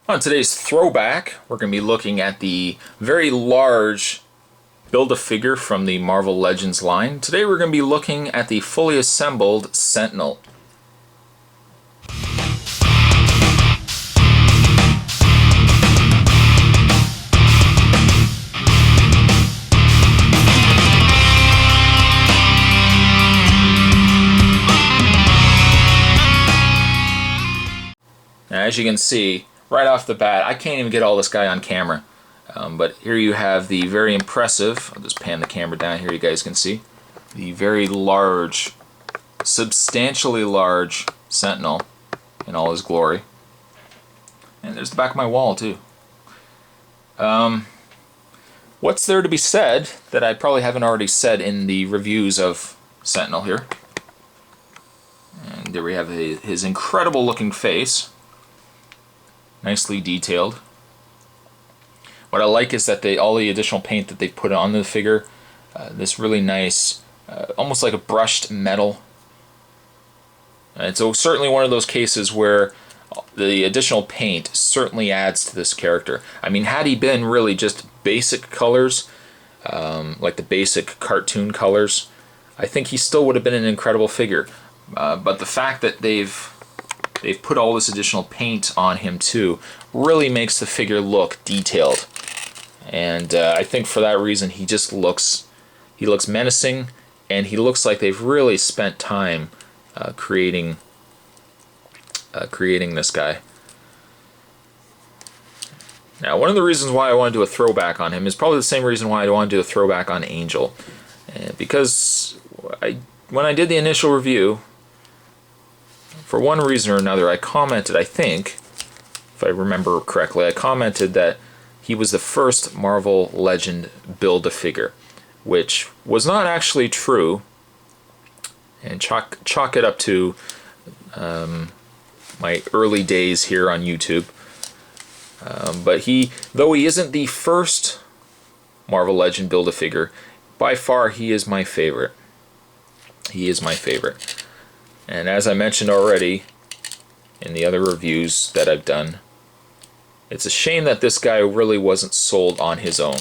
On today's Throwback, we're going to be looking at the very large Build-A-Figure from the Marvel Legends line. Today we're going to be looking at the fully assembled Sentinel. Now, as you can see, right off the bat, I can't even get all this guy on camera. But here you have the very impressive, I'll just pan the camera down here, you guys can see, the very large, substantially large Sentinel in all his glory. And there's the back of my wall too. What's there to be said that I probably haven't already said in the reviews of Sentinel here? And there we have his incredible looking face. Nicely detailed. What I like is that all the additional paint that they put on the figure, this really nice, almost like a brushed metal. And so certainly one of those cases where the additional paint certainly adds to this character. I mean, had he been really just basic colors, like the basic cartoon colors, I think he still would have been an incredible figure. But the fact that they've put all this additional paint on him too really makes the figure look detailed. And I think for that reason he looks menacing, and he looks like they've really spent time creating this guy. Now, one of the reasons why I want to do a throwback on him is probably the same reason why I want to do a throwback on Angel. Because when I did the initial review, for one reason or another, I commented, I think, if I remember correctly, I commented that he was the first Marvel Legend Build-A-Figure, which was not actually true, and chalk it up to my early days here on YouTube. But though he isn't the first Marvel Legend Build-A-Figure, by far he is my favorite. He is my favorite. And as I mentioned already in the other reviews that I've done, it's a shame that this guy really wasn't sold on his own.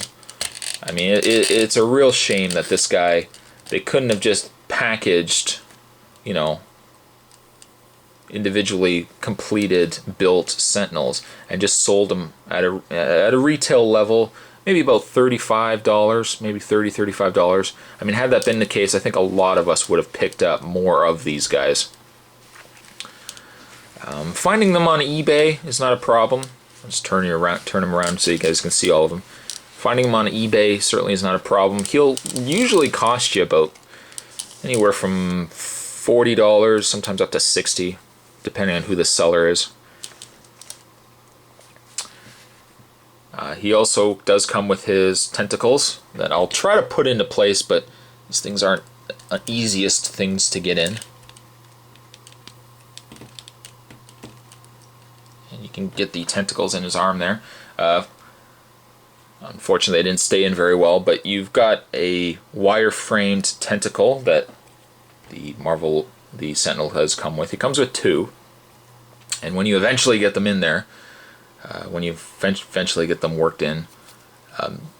I mean, it's a real shame that this guy, they couldn't have just packaged, you know, individually completed, built Sentinels and just sold them at a retail level, maybe about $35, maybe $35. I mean, had that been the case, I think a lot of us would have picked up more of these guys. Finding them on eBay is not a problem. I'll just turn them around so you guys can see all of them. Finding them on eBay certainly is not a problem. He'll usually cost you about anywhere from $40, sometimes up to $60, depending on who the seller is. He also does come with his tentacles that I'll try to put into place, but these things aren't the easiest things to get in. And you can get the tentacles in his arm there. Unfortunately, they didn't stay in very well, but you've got a wire-framed tentacle that the Sentinel has come with. He comes with two, and when you eventually get them in there, when you eventually get them worked in,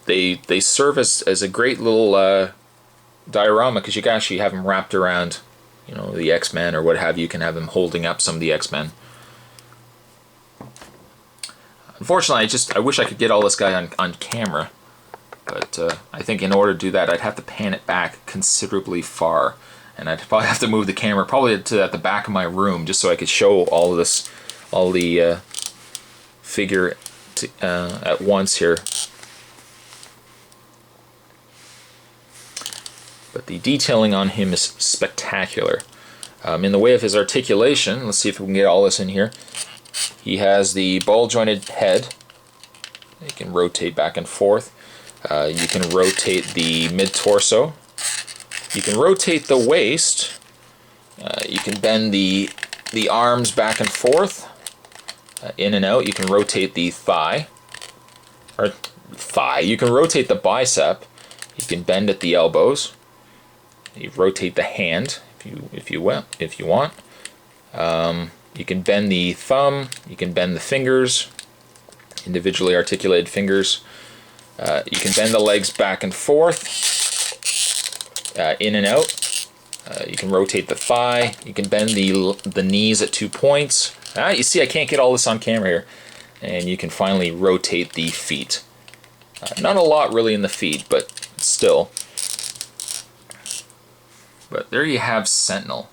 they serve as a great little diorama, because you can actually have them wrapped around, you know, the X-Men or what have you. You can have them holding up some of the X-Men. Unfortunately, I wish I could get all this guy on camera, but I think in order to do that, I'd have to pan it back considerably far, and I'd probably have to move the camera probably to at the back of my room just so I could show all the figure at once here. But the detailing on him is spectacular. In the way of his articulation, let's see if we can get all this in here. He has the ball-jointed head. You can rotate back and forth. You can rotate the mid-torso. You can rotate the waist. You can bend the arms back and forth, in and out. You can rotate the thigh. You can rotate the bicep. You can bend at the elbows. You rotate the hand if you want. You can bend the thumb. You can bend the fingers. individually articulated fingers. You can bend the legs back and forth, in and out. You can rotate the thigh. You can bend the knees at 2 points. You see, I can't get all this on camera here. And you can finally rotate the feet. Not a lot really in the feet, but still. But there you have Sentinel.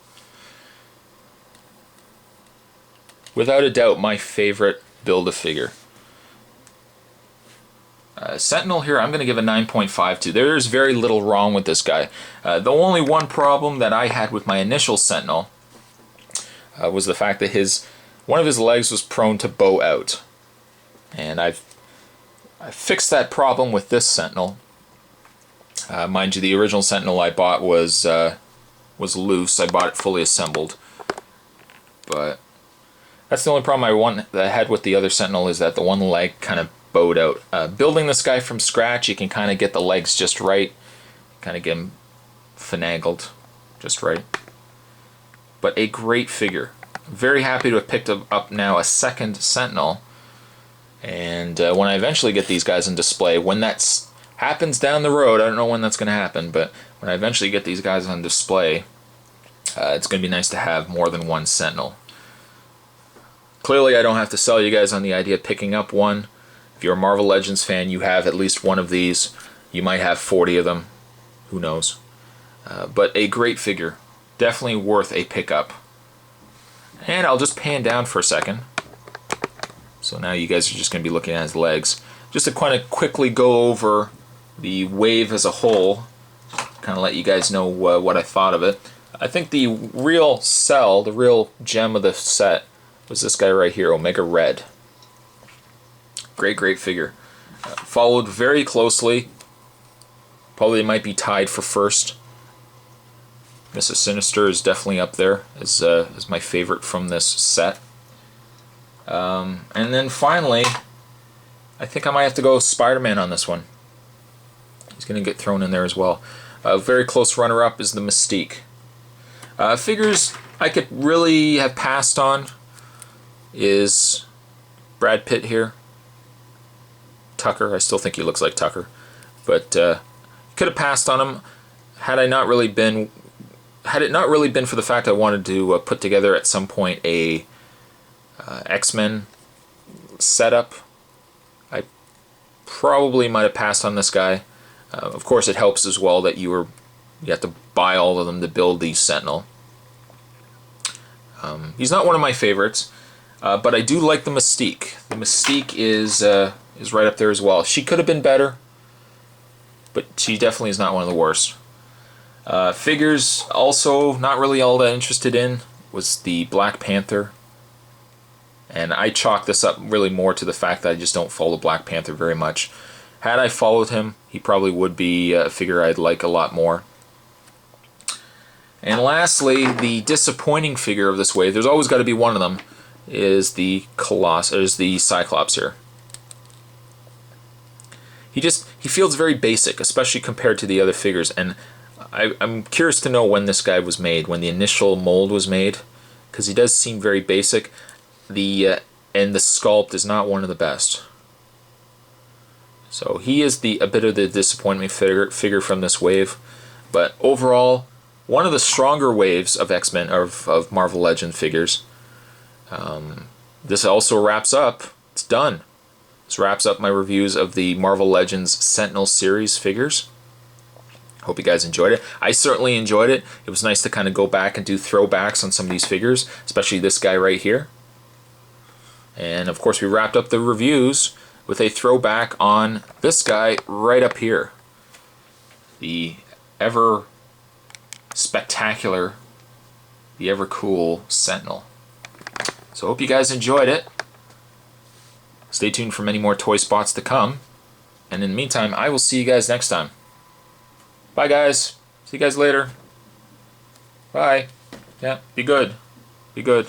Without a doubt, my favorite Build-A-Figure. Sentinel here, I'm going to give a 9.5 to. There's very little wrong with this guy. The only one problem that I had with my initial Sentinel was the fact that one of his legs was prone to bow out. And I fixed that problem with this Sentinel. Mind you, the original Sentinel I bought was loose. I bought it fully assembled. But that's the only problem that I had with the other Sentinel, is that the one leg kind of bowed out. Building this guy from scratch, you can kind of get the legs just right. Kind of get them finagled just right. But a great figure. Very happy to have picked up now a second Sentinel. And when I eventually get these guys on display, when that happens down the road, I don't know when that's going to happen, but when I eventually get these guys on display, it's going to be nice to have more than one Sentinel. Clearly, I don't have to sell you guys on the idea of picking up one. If you're a Marvel Legends fan, you have at least one of these. You might have 40 of them. Who knows? But a great figure. Definitely worth a pickup. And I'll just pan down for a second. So now you guys are just going to be looking at his legs. Just to kind of quickly go over the wave as a whole, kind of let you guys know what I thought of it. I think the real sell, the real gem of the set, was this guy right here, Omega Red. Great figure. Followed very closely. Probably might be tied for first. Mrs. Sinister is definitely up there as my favorite from this set. And then finally, I think I might have to go Spider-Man on this one. He's going to get thrown in there as well. A very close runner-up is the Mystique. Figures I could really have passed on is Brad Pitt here. Tucker, I still think he looks like Tucker. But could have passed on him had it not really been for the fact I wanted to put together at some point a X-Men setup. I probably might have passed on this guy. Of course, it helps as well that you have to buy all of them to build the Sentinel. He's not one of my favorites, but I do like the Mystique. The Mystique is right up there as well. She could have been better, but she definitely is not one of the worst. Figures also not really all that interested in was the Black Panther. And I chalk this up really more to the fact that I just don't follow Black Panther very much. Had I followed him, he probably would be a figure I'd like a lot more. And lastly, the disappointing figure of this wave, there's always got to be one of them, is the Cyclops here. He feels very basic, especially compared to the other figures. And I'm curious to know when this guy was made, when the initial mold was made, because he does seem very basic. And the sculpt is not one of the best. So he is a bit of the disappointment figure from this wave. But overall, one of the stronger waves of X-Men, of Marvel Legends figures. This also wraps up. It's done. This wraps up my reviews of the Marvel Legends Sentinel series figures. Hope you guys enjoyed it. I certainly enjoyed it. It was nice to kind of go back and do throwbacks on some of these figures, especially this guy right here. And of course we wrapped up the reviews with a throwback on this guy right up here. The ever spectacular, the ever cool Sentinel. So hope you guys enjoyed it. Stay tuned for many more toy spots to come. And in the meantime, I will see you guys next time. Bye guys. See you guys later. Bye. Yeah, be good. Be good.